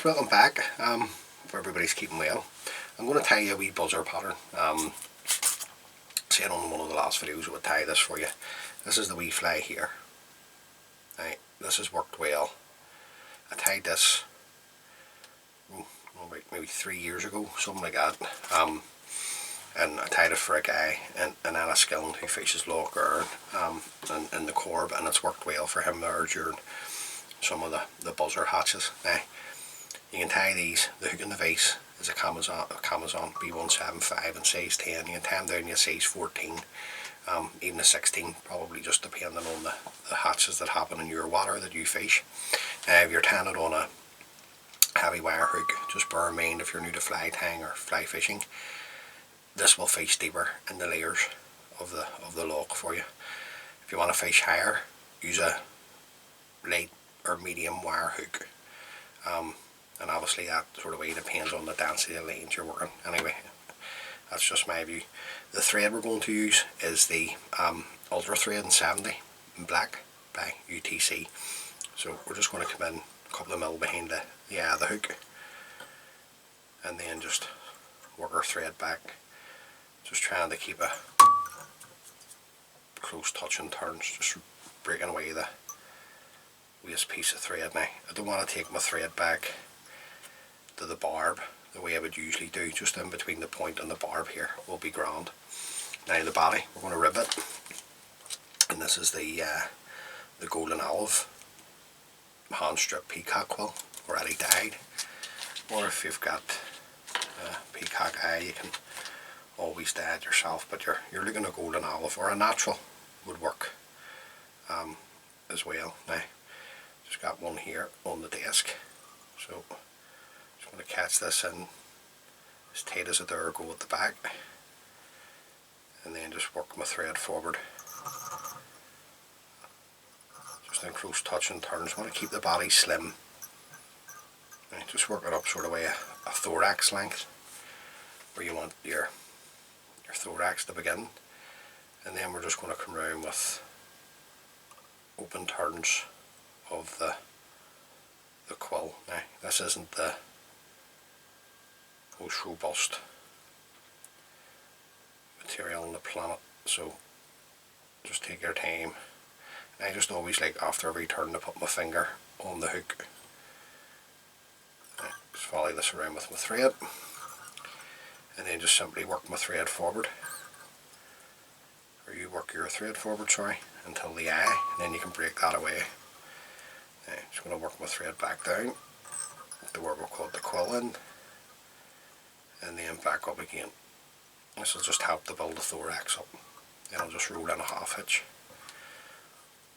guys, welcome back. Hope everybody's keeping well. I'm going to tie you a wee buzzer pattern. Said on one of the last videos I would tie this for you. This is the wee fly here. Right, this has worked well. I tied this maybe 3 years ago, something like that. And I tied it for a guy in Enniskillen who fishes Loch Erne in the Corb, and it's worked well for him there during some of the buzzer hatches. Now, you can tie these, the hook and the vise is a Camazon B175 in size 10. You can tie them down to a size 14, even a 16, probably just depending on the hatches that happen in your water that you fish. If you're tying it on a heavy wire hook, just bear in mind if you're new to fly tying or fly fishing, this will fish deeper in the layers of the loch for you. If you want to fish higher, use a light or medium wire hook. And obviously that sort of way depends on the density of lines you're working. Anyway, that's just my view. The thread we're going to use is the Ultra Thread in 70 in black by UTC. So we're just going to come in a couple of mil behind the eye of the hook, and then just work our thread back, just trying to keep a close touch and turns, just breaking away the waste piece of thread. Now, I don't want to take my thread back to the barb the way I would usually do. Just in between the point and the barb here will be grand. Now the body, we're going to rib it, and this is the golden olive hand strip peacock quill, already dyed. Or if you've got peacock eye, you can always dye it yourself, but you're looking at golden olive or a natural would work as well. Now, just got one here on the desk, so just going to catch this in as tight as it dare go at the back, and then just work my thread forward, just in close touch and turns. I want to keep the body slim. Right, just work it up sort of way a thorax length, where you want your thorax to begin, and then we're just going to come around with open turns of the quill. Now, this isn't the most robust material on the planet, so just take your time. I just always like after every turn to put my finger on the hook. Just follow this around with my thread, and then just simply work my thread forward, or you work your thread forward, sorry, until the eye, and then you can break that away. Now, just going to work my thread back down to where we'll cut the quill in, and then back up again. This will just help to build the thorax up. Then I'll just roll in a half hitch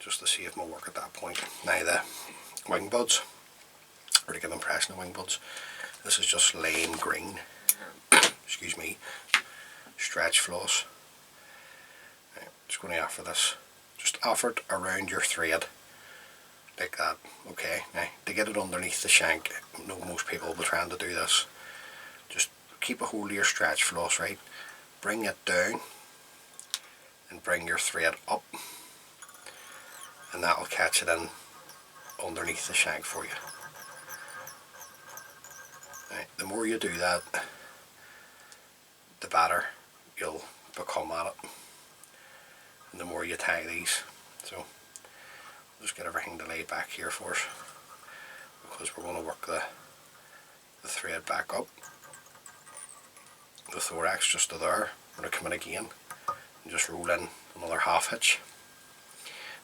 just to save my work at that point. Now the wing buds, or to give impression of wing buds, this is just lime green excuse me, stretch floss. Now, just going to offer this, just offer it around your thread like that. Okay, now to get it underneath the shank, I know most people will be trying to do this. Just keep a hold of your stretch floss, right? Bring it down and bring your thread up, and that will catch it in underneath the shank for you. Right, the more you do that, the better you'll become at it, and the more you tie these. So just get everything to lay back here for us, because we're going to work the thread back up. The thorax just to there, we're going to come in again and just roll in another half hitch.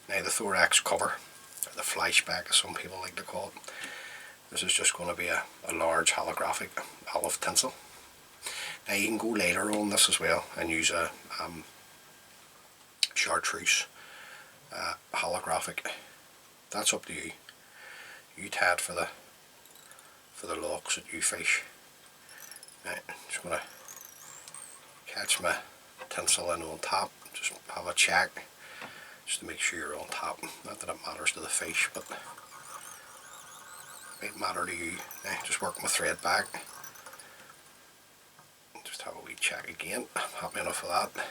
Now the thorax cover, or the flashback as some people like to call it, this is just going to be a large holographic olive tinsel. Now you can go later on this as well and use a chartreuse holographic. That's up to you. You tie it for the lochs that you fish. Now, just going to catch my tinsel in on top, just have a check just to make sure you're on top. Not that it matters to the fish, but it might matter to you. Now, just work my thread back, just have a wee check again. I'm happy enough of that,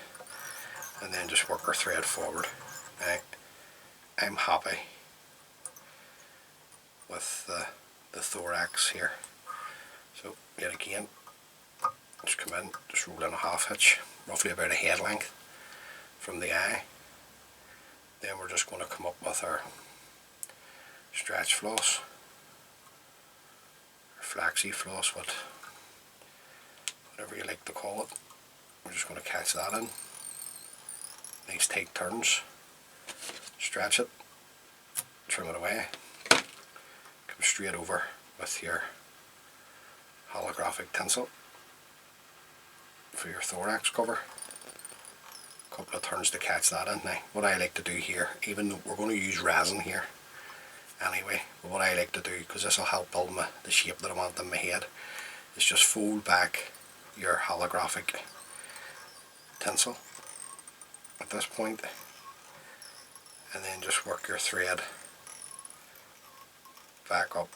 and then just work our thread forward. Now, I'm happy with the thorax here. So yet again, just come in, just roll in a half hitch, roughly about a head length from the eye. Then we're just going to come up with our stretch floss, or flaxy floss, whatever you like to call it. We're just going to catch that in. Nice tight turns. Stretch it, trim it away, come straight over with your holographic tinsel for your thorax cover. A couple of turns to catch that in. Now, what I like to do here, even though we're going to use resin here anyway, but what I like to do, because this will help build the shape that I want in my head, is just fold back your holographic tinsel at this point, and then just work your thread back up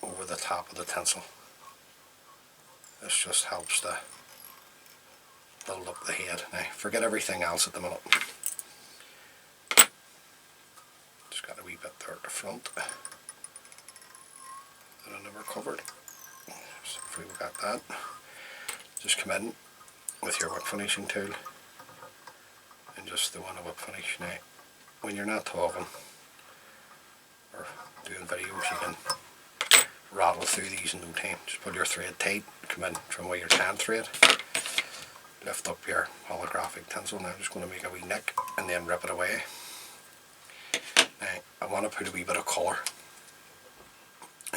over the top of the tinsel. This just helps to build up the head. Now forget everything else at the minute. Just got a wee bit there at the front that I never covered. So hopefully we got that. Just come in with your whip finishing tool and just the one whip finish. Now when you're not talking or doing videos, you can rattle through these in no time. Just pull your thread tight, come in from where your tan thread, lift up your holographic tinsel. Now I'm just going to make a wee nick and then rip it away. Now I want to put a wee bit of colour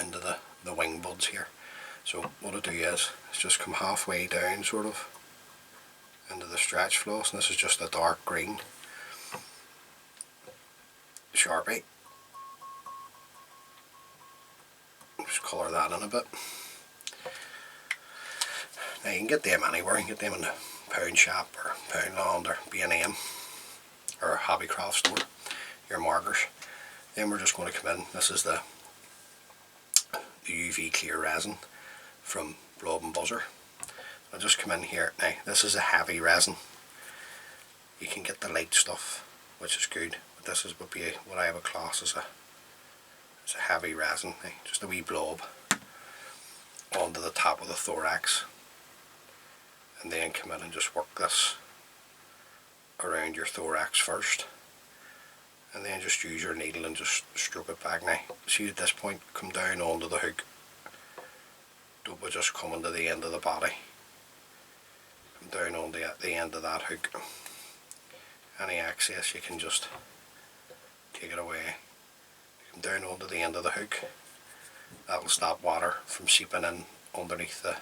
into the wing buds here. So what I do is just come halfway down sort of into the stretch floss, and this is just a dark green Sharpie. Just colour that in a bit. Now you can get them anywhere. You can get them in the pound shop or Poundland or B&M or Hobbycraft store, your markers. Then we're just going to come in. This is the UV clear resin from Blob and Buzzer. I'll just come in here. Now this is a heavy resin. You can get the light stuff, which is good, but this is would be what I have a class as a heavy resin. Now, just a wee blob onto the top of the thorax, and then come in and just work this around your thorax first, and then just use your needle and just stroke it back. Now see, at this point, come down onto the hook. Don't be just coming to the end of the body. Come down on the end of that hook. Any excess you can just take it away. Come down onto the end of the hook. That will stop water from seeping in underneath the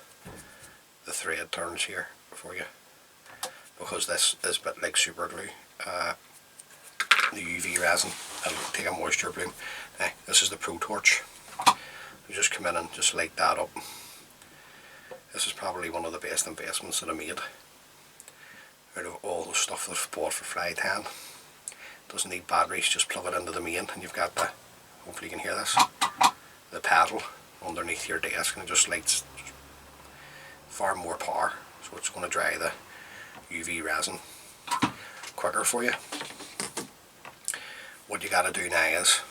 thread turns here for you, because this is a bit like super glue. The UV resin, it'll take a moisture bloom. Now, this is the Pro Torch. You just come in and just light that up. This is probably one of the best investments that I made out of all the stuff that I've bought for fly tan. Doesn't need batteries, just plug it into the main and you've got the, hopefully you can hear this, the paddle underneath your desk, and it just lights far more power, so it's going to dry the UV resin quicker for you. What you got to do now is,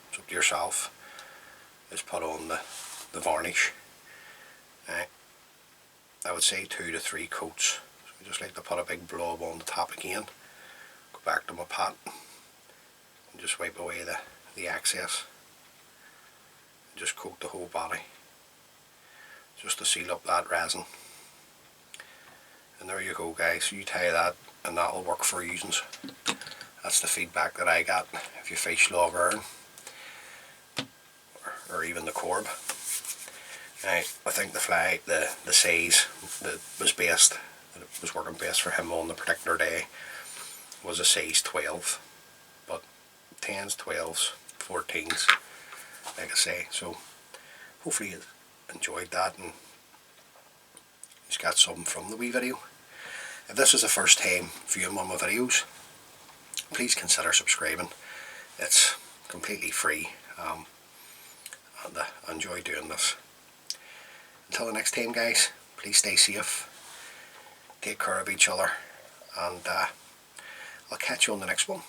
it's up to yourself, is put on the varnish. I would say 2 to 3 coats. So I just like to put a big blob on the top again, go back to my pot and just wipe away the excess and just coat the whole body just to seal up that resin. And there you go, guys. You tie that and that'll work for using. That's the feedback that I got. If you fish log Erne or even the corb. I think the fly, the size that was best, that it was working best for him on the particular day, was a size 12. But 10s, 12s, 14s, like I say. So hopefully you enjoyed that and he's got something from the wee video. If this is the first time viewing one of my videos, please consider subscribing. It's completely free, and I enjoy doing this. Until the next time, guys, please stay safe, take care of each other, and I'll catch you on the next one.